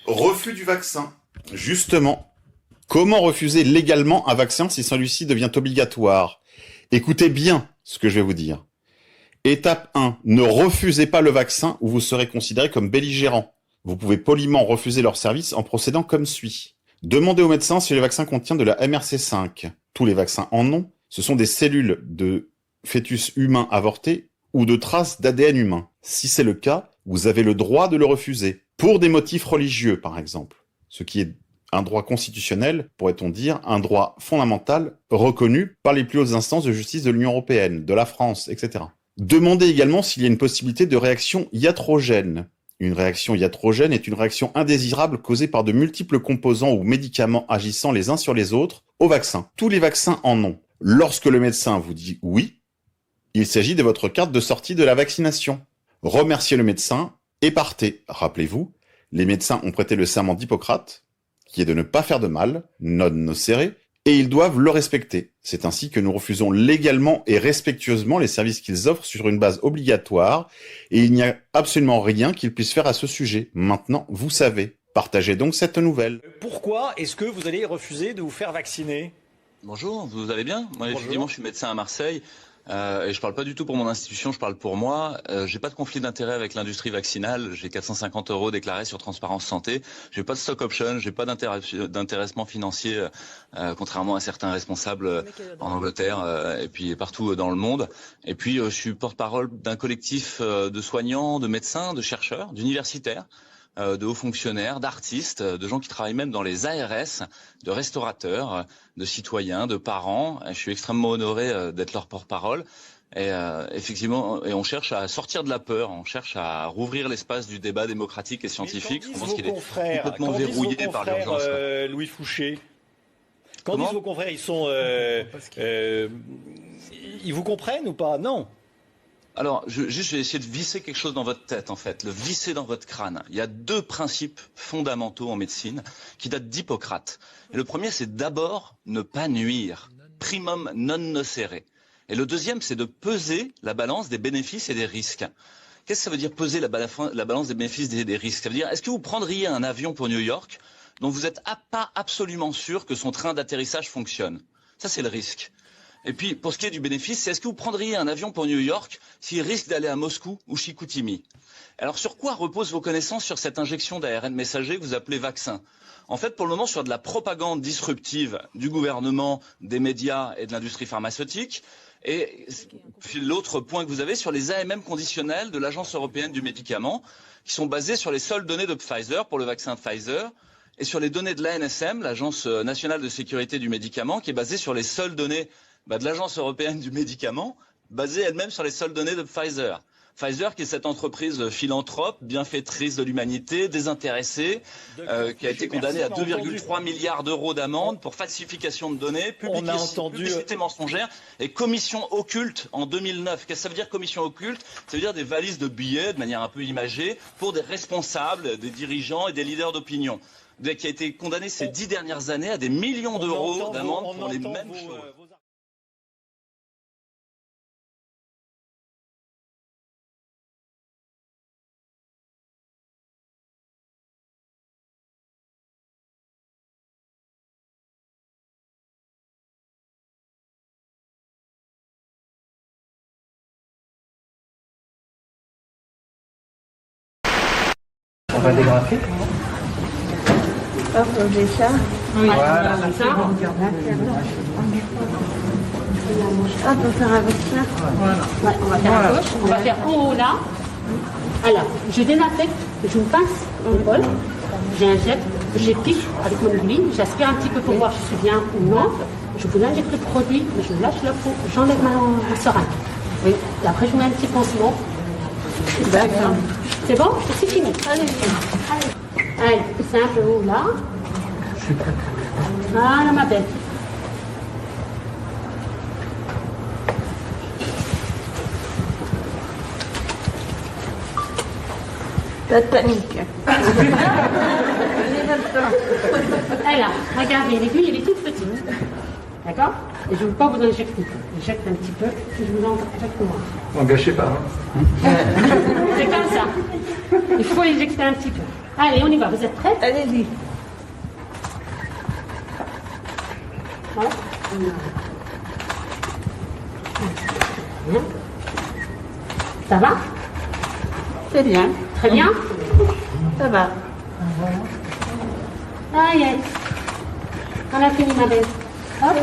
Refus du vaccin. Justement, comment refuser légalement un vaccin si celui-ci devient obligatoire? Écoutez bien ce que je vais vous dire. Étape 1. Ne refusez pas le vaccin ou vous serez considéré comme belligérant. Vous pouvez poliment refuser leur service en procédant comme suit. Demandez au médecin si le vaccin contient de la MRC5. Tous les vaccins en ont. Ce sont des cellules de fœtus humain avorté ou de traces d'ADN humain. Si c'est le cas, vous avez le droit de le refuser. Pour des motifs religieux, par exemple. Ce qui est un droit constitutionnel, pourrait-on dire, un droit fondamental reconnu par les plus hautes instances de justice de l'Union européenne, de la France, etc. Demandez également s'il y a une possibilité de réaction iatrogène. Une réaction iatrogène est une réaction indésirable causée par de multiples composants ou médicaments agissant les uns sur les autres au vaccin. Tous les vaccins en ont. Lorsque le médecin vous dit oui, il s'agit de votre carte de sortie de la vaccination. Remerciez le médecin et partez. Rappelez-vous, les médecins ont prêté le serment d'Hippocrate, qui est de ne pas faire de mal, non nocere, et ils doivent le respecter. C'est ainsi que nous refusons légalement et respectueusement les services qu'ils offrent sur une base obligatoire, et il n'y a absolument rien qu'ils puissent faire à ce sujet. Maintenant, vous savez. Partagez donc cette nouvelle. Pourquoi est-ce que vous allez refuser de vous faire vacciner? Bonjour, vous allez bien? Moi, Bonjour. effectivement, je suis médecin à Marseille. Et je parle pas du tout pour mon institution, je parle pour moi. J'ai pas de conflit d'intérêt avec l'industrie vaccinale. J'ai 450 € déclarés sur Transparence Santé. J'ai pas de stock option, j'ai pas d'intéressement financier, contrairement à certains responsables en Angleterre et puis partout dans le monde. Et puis je suis porte-parole d'un collectif de soignants, de médecins, de chercheurs, d'universitaires, de hauts fonctionnaires, d'artistes, de gens qui travaillent même dans les ARS, de restaurateurs, de citoyens, de parents. Je suis extrêmement honoré d'être leur porte-parole. Et effectivement, et on cherche à sortir de la peur, on cherche à rouvrir l'espace du débat démocratique et scientifique. Je pense qu'il est complètement verrouillé par l'urgence. Louis Fouché. Quand Comment disent vos confrères, ils sont, ils vous comprennent ou pas? Non. Alors, je vais essayer de visser quelque chose dans votre tête, en fait, le visser dans votre crâne. Il y a deux principes fondamentaux en médecine qui datent d'Hippocrate. Et le premier, c'est d'abord ne pas nuire, primum non nocere. Et le deuxième, c'est de peser la balance des bénéfices et des risques. Qu'est-ce que ça veut dire peser la balance des bénéfices et des risques? Ça veut dire, est-ce que vous prendriez un avion pour New York dont vous n'êtes pas absolument sûr que son train d'atterrissage fonctionne? Ça, c'est le risque. Et puis, pour ce qui est du bénéfice, c'est est-ce que vous prendriez un avion pour New York s'il risque d'aller à Moscou ou Chicoutimi? Alors, sur quoi reposent vos connaissances sur cette injection d'ARN messager que vous appelez vaccin? En fait, pour le moment, sur de la propagande disruptive du gouvernement, des médias et de l'industrie pharmaceutique. Et l'autre point que vous avez sur les AMM conditionnels de l'Agence européenne du médicament, qui sont basés sur les seules données de Pfizer pour le vaccin Pfizer, et sur les données de l'ANSM, l'Agence nationale de sécurité du médicament, qui est basée sur les seules données de l'Agence européenne du médicament, basée elle-même sur les seules données de Pfizer. Pfizer, qui est cette entreprise philanthrope, bienfaitrice de l'humanité, désintéressée, qui a été condamnée à 2,3 milliards d'euros d'amende pour falsification de données, publicité mensongère et commission occulte en 2009. Qu'est-ce que ça veut dire commission occulte? Ça veut dire des valises de billets, de manière un peu imagée, pour des responsables, des dirigeants et des leaders d'opinion, qui a été condamné ces 10 dernières années à des millions d'euros d'amende pour les mêmes choses. On va dégrafer. Hop, j'ai ça. Oui. Voilà. Hop, on va faire avec ça. Voilà. Ouais, on va faire à gauche. On va faire en haut là. Alors, je désinfecte, je me pince au bol, j'injecte, j'épique avec mon aiguille, j'aspire un petit peu pour voir si je suis bien ou non. Je vous injecte le produit, je lâche la peau, j'enlève ma seringue. Oui. Et après, je vous mets un petit pansement. D'accord. C'est bon? C'est fini. Allez. Allez, c'est un peu haut là. Voilà ma belle. Pas de panique. Alors, regardez, l'aiguille, elle est toute petite. D'accord? Et je ne veux pas vous injecter. J'injecte un petit peu, puis je vous injecte moi. N'en gâchez pas. Hein. C'est comme ça. Il faut injecter un petit peu. Allez, on y va. Vous êtes prêts? Allez-y. Voilà. Bien. Ça va? C'est bien. Très bien. Ça va. Aïe, aïe. On a fini, ma belle. Hop.